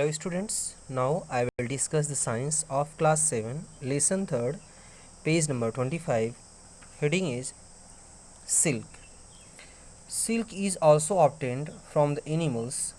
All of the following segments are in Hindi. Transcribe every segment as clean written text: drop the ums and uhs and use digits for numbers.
Hello students, now I will discuss the science of class 7, lesson 3rd, page number 25. Heading is silk. Silk is also obtained from the animals,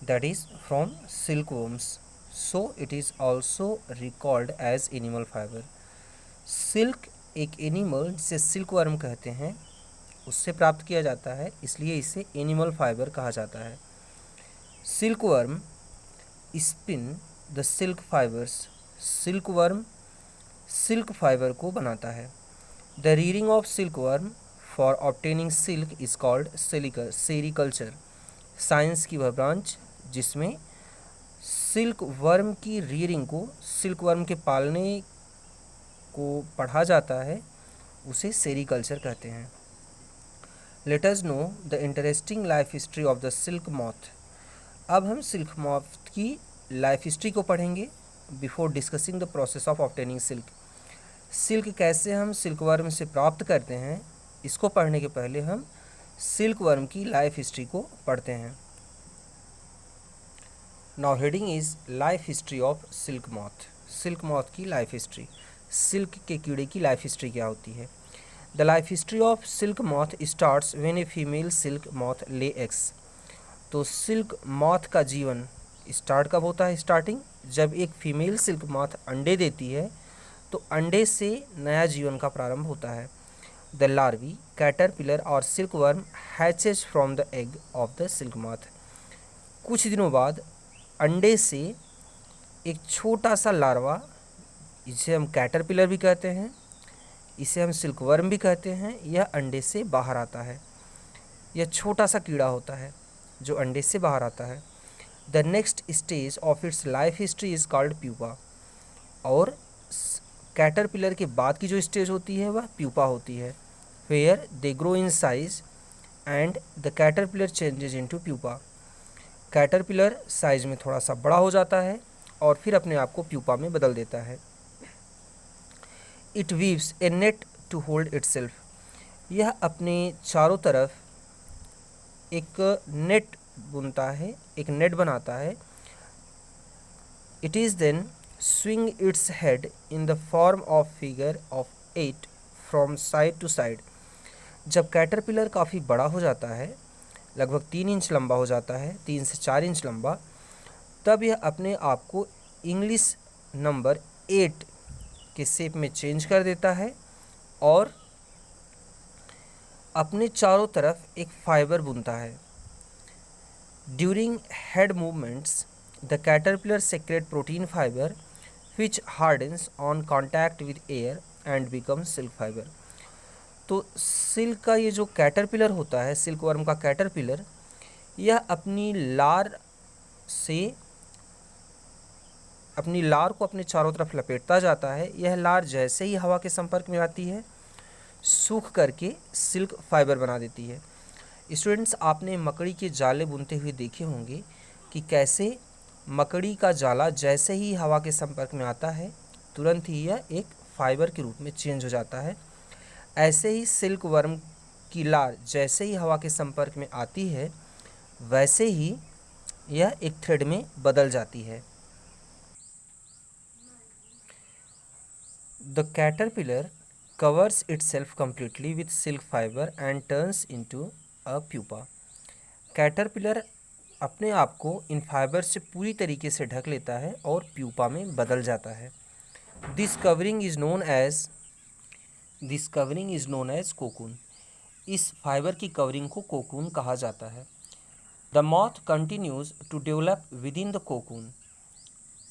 that is from silkworms. So it is also recalled as animal fiber. Silk एक एनिमल जिसे सिल्कवर्म कहते हैं उससे प्राप्त किया जाता है, इसलिए इसे एनिमल फाइबर कहा जाता है. Silkworm spin the silk fibres. Silkworm silk fibre को बनाता है. The reading of silkworm for obtaining silk is called sericulture. Science की वह ब्रांच जिसमें सिल्क वर्म की रीडिंग को, सिल्कवर्म के पालने को पढ़ा जाता है, उसे सेरिकल्चर कहते हैं. Let us know the interesting life history of the silk moth. अब हम सिल्क मॉथ की लाइफ हिस्ट्री को पढ़ेंगे before discussing the process of obtaining silk. Silk कैसे हम सिल्कवर्म से प्राप्त करते हैं, इसको पढ़ने के पहले हम सिल्कवर्म की लाइफ हिस्ट्री को पढ़ते हैं. Now heading is life history of silk moth. Silk moth की लाइफ हिस्ट्री. सिल्क के कीड़े की लाइफ हिस्ट्री क्या होती है. The life history of silk moth starts when a female silk moth lay eggs. तो सिल्क मॉथ का जीवन स्टार्ट कब होता है? स्टार्टिंग जब एक फीमेल सिल्क मॉथ अंडे देती है, तो अंडे से नया जीवन का प्रारंभ होता है. द लार्वी कैटरपिलर और silkworm hatches from the egg of the silk moth. कुछ दिनों बाद अंडे से एक छोटा सा लार्वा, इसे हम कैटरपिलर भी कहते हैं, इसे हम सिल्कवर्म भी कहते हैं, यह अंडे से बाहर आता है. यह छोटा सा कीड़ा होता है जो अंडे से बाहर आता है. The next stage of its life history is called pupa. और कैटरपिलर के बाद की जो स्टेज होती है वह प्यूपा होती है. Where they grow in size and the caterpillar changes into pupa. Caterpillar size में थोड़ा सा बड़ा हो जाता है और फिर अपने आप को प्यूपा में बदल देता है. It weaves a net to hold itself. यह अपने चारों तरफ एक नेट बुनता है, एक नेट बनाता है. It is then swing its head in the form of figure of 8 from side to side. जब कैटरपिलर काफ़ी बड़ा हो जाता है, लगभग 3 इंच लंबा हो जाता है, 3 से 4 इंच लंबा, तब यह अपने आप को इंग्लिश नंबर 8 के शेप में चेंज कर देता है और अपने चारों तरफ एक फाइबर बुनता है. During head movements the caterpillar secrete protein fibre which hardens on contact with air and become silk fibre. तो सिल्क का ये जो कैटरपिलर होता है, सिल्कवर्म का कैटरपिलर, यह अपनी लार को अपने चारों तरफ लपेटता जाता है. यह लार जैसे ही हवा के संपर्क में आती है, सूख करके सिल्क फाइबर बना देती है. स्टूडेंट्स, आपने मकड़ी के जाले बुनते हुए देखे होंगे कि कैसे मकड़ी का जाला जैसे ही हवा के संपर्क में आता है, तुरंत ही यह एक फाइबर के रूप में चेंज हो जाता है. ऐसे ही सिल्क वर्म की लार जैसे ही हवा के संपर्क में आती है, वैसे ही यह एक थ्रेड में बदल जाती है. The caterpillar covers itself completely with silk fiber and turns into a pupa. Caterpillar अपने आप को इन फाइबर से पूरी तरीके से ढक लेता है और प्यूपा में बदल जाता है. This covering is known as cocoon. इस फाइबर की कवरिंग को कोकून कहा जाता है. The moth continues to develop within the cocoon.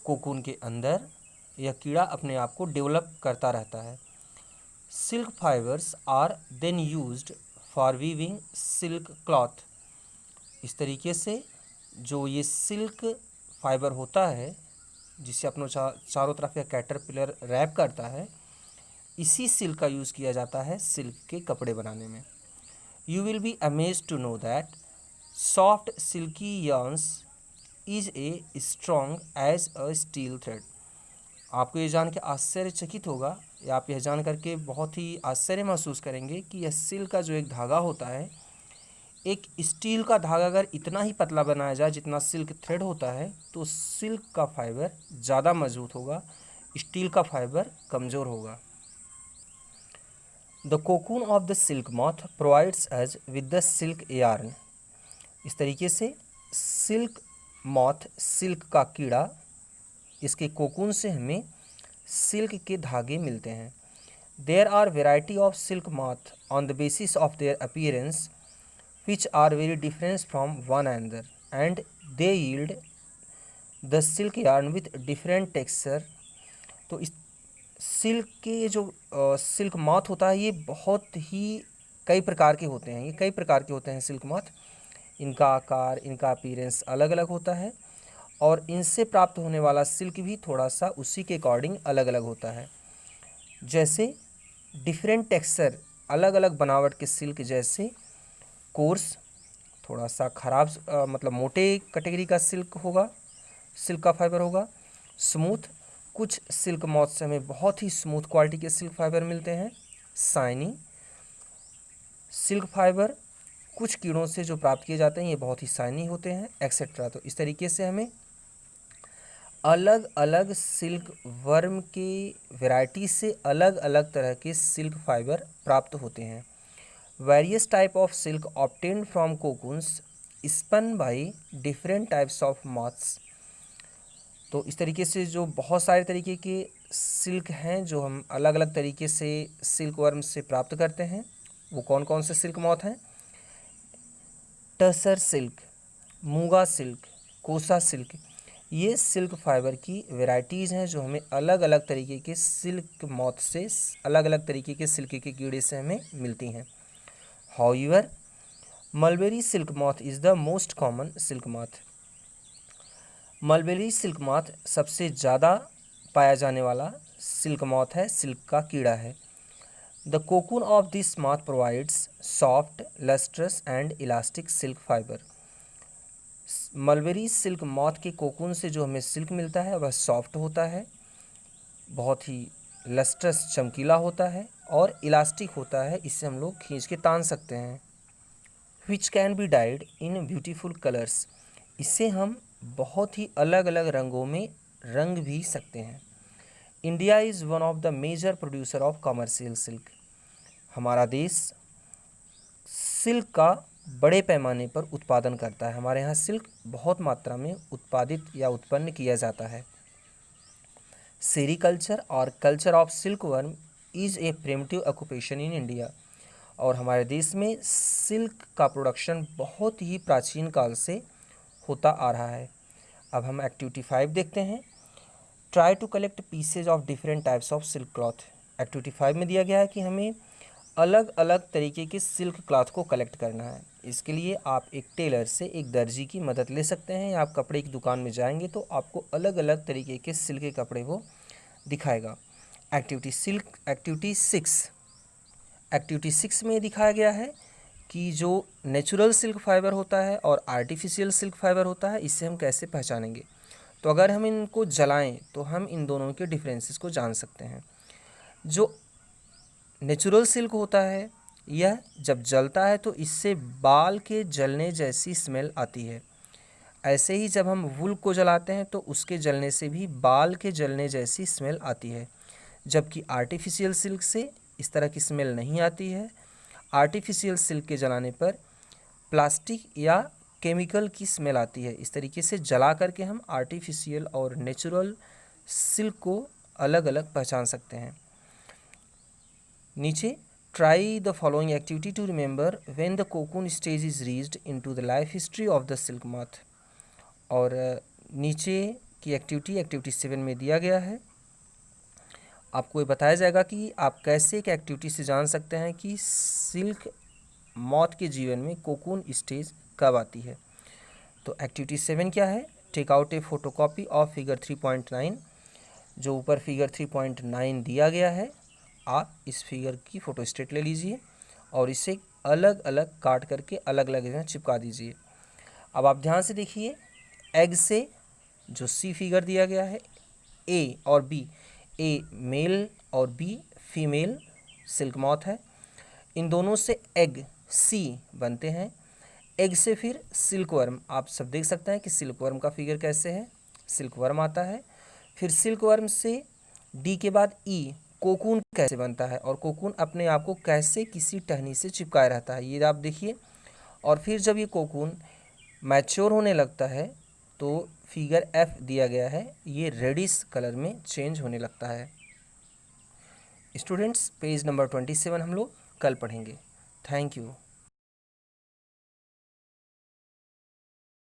Cocoon के अंदर यह कीड़ा अपने आप को डेवलप करता रहता है. Silk fibres are then used for weaving silk cloth. इस तरीके से जो ये सिल्क फाइबर होता है, जिसे अपनों चारों तरफ यह कैटरपिलर रैप करता है, इसी सिल्क का यूज़ किया जाता है सिल्क के कपड़े बनाने में. You will be amazed to know that soft silky yarns is a strong as a steel thread. आपको ये जान के आश्चर्यचकित होगा, या आप यह जान करके बहुत ही आश्चर्य महसूस करेंगे कि यह सिल्क का जो एक धागा होता है, एक स्टील का धागा अगर इतना ही पतला बनाया जाए जितना सिल्क थ्रेड होता है तो सिल्क का फाइबर ज़्यादा मजबूत होगा, स्टील का फाइबर कमज़ोर होगा। The cocoon of the silk moth provides us with the silk yarn. इस तरीके से सिल्क मॉथ, सिल्क का कीड़ा, इसके कोकून से हमें सिल्क के धागे मिलते हैं। There are variety of silk moth on the basis of their appearance which are very different from one another and they yield the silk yarn with different texture। तो इस सिल्क के जो सिल्क मॉथ होता है ये बहुत ही कई प्रकार के होते हैं, ये कई प्रकार के होते हैं सिल्क मॉथ। इनका आकार, इनका अपीयरेंस अलग अलग होता है और इनसे प्राप्त होने वाला सिल्क भी थोड़ा सा उसी के अकॉर्डिंग अलग अलग होता है। जैसे डिफरेंट टेक्सचर, अलग अलग बनावट के सिल्क, जैसे कोर्स, थोड़ा सा ख़राब मतलब मोटे कैटेगरी का सिल्क होगा, सिल्क का फाइबर होगा। स्मूथ, कुछ सिल्क मॉथ से हमें बहुत ही स्मूथ क्वालिटी के सिल्क फाइबर मिलते हैं। शाइनी सिल्क फाइबर कुछ कीड़ों से जो प्राप्त किए जाते हैं ये बहुत ही शाइनी होते हैं, एक्सेट्रा। तो इस तरीके से हमें अलग अलग सिल्क वर्म के वैरायटी से अलग अलग तरह के सिल्क फाइबर प्राप्त होते हैं। Various type of silk obtained from cocoons spun by different types of moths। तो इस तरीके से जो बहुत सारे तरीके के सिल्क हैं जो हम अलग अलग तरीके से सिल्क वर्म से प्राप्त करते हैं, वो कौन कौन से सिल्क मॉथ हैं? टसर सिल्क, मूंगा सिल्क, कोसा सिल्क, ये सिल्क फाइबर की वेराइटीज़ हैं जो हमें अलग अलग तरीके के सिल्क मॉथ से, अलग अलग तरीके के सिल्क के कीड़े से हमें मिलती हैं। However, mulberry silk moth is the most common silk moth। Mulberry silk moth सबसे ज़्यादा पाया जाने वाला सिल्क मॉथ है, सिल्क का कीड़ा है। The cocoon of this moth provides soft, lustrous and elastic silk fibre. Mulberry silk moth के कोकून से जो हमें सिल्क मिलता है वह सॉफ्ट होता है, बहुत ही लस्ट्रस, चमकीला होता है और इलास्टिक होता है, इससे हम लोग खींच के तान सकते हैं। Which can be died in beautiful colours, इससे हम बहुत ही अलग अलग रंगों में रंग भी सकते हैं। India is one of the major producer of commercial silk. हमारा देश सिल्क का बड़े पैमाने पर उत्पादन करता है, हमारे यहाँ सिल्क बहुत मात्रा में उत्पादित या उत्पन्न किया जाता है। सेरीकल्चर और culture of silk worm is a primitive occupation in India. और हमारे देश में सिल्क का प्रोडक्शन बहुत ही प्राचीन काल से होता आ रहा है। अब हम एक्टिविटी 5 देखते हैं। Try to collect pieces of different types of silk cloth. Activity 5 में दिया गया है कि हमें अलग अलग तरीके के सिल्क क्लॉथ को कलेक्ट करना है। इसके लिए आप एक टेलर से, एक दर्जी की मदद ले सकते हैं, या आप कपड़े की दुकान में जाएंगे तो आपको अलग अलग तरीके के सिल्क के कपड़े वो दिखाएगा। एक्टिविटी 6 में दिखाया गया है कि जो नेचुरल सिल्क फाइबर होता है और आर्टिफिशियल सिल्क फाइबर होता है, इससे हम कैसे पहचानेंगे। तो अगर हम इनको जलाएं तो हम इन दोनों के डिफरेंसेस को जान सकते हैं। जो नेचुरल सिल्क होता है यह जब जलता है तो इससे बाल के जलने जैसी स्मेल आती है। ऐसे ही जब हम वूल को जलाते हैं तो उसके जलने से भी बाल के जलने जैसी स्मेल आती है, जबकि आर्टिफिशियल सिल्क से इस तरह की स्मेल नहीं आती है। आर्टिफिशियल सिल्क के जलाने पर प्लास्टिक या केमिकल की स्मेल आती है। इस तरीके से जला करके हम आर्टिफिशियल और नेचुरल सिल्क को अलग अलग पहचान सकते हैं। नीचे try the following activity to remember when the cocoon stage is reached into the life history of the silk moth. और नीचे की एक्टिविटी 7 में दिया गया है। आपको ये बताया जाएगा कि आप कैसे एक एक्टिविटी से जान सकते हैं कि सिल्क मॉथ के जीवन में कोकून स्टेज कब आती है। तो एक्टिविटी 7 क्या है? Take out a photocopy of figure 3.9। जो ऊपर फिगर 3.9 दिया गया है, आप इस फिगर की फ़ोटो स्टेट ले लीजिए और इसे अलग अलग काट करके अलग अलग जगह चिपका दीजिए। अब आप ध्यान से देखिए, एग से जो सी फिगर दिया गया है, ए और बी, ए मेल और बी फीमेल सिल्क मॉथ है। इन दोनों से एग सी बनते हैं। एग से फिर सिल्कवर्म, आप सब देख सकते हैं कि सिल्कवर्म का फिगर कैसे है, सिल्कवर्म आता है। फिर सिल्कवर्म से डी के बाद ई, कोकून कैसे बनता है और कोकून अपने आप को कैसे किसी टहनी से चिपकाए रहता है, ये आप देखिए। और फिर जब ये कोकून मैच्योर होने लगता है तो फिगर एफ दिया गया है, ये रेडिश कलर में चेंज होने लगता है। स्टूडेंट्स, पेज नंबर 27 हम लोग कल पढ़ेंगे। Thank you.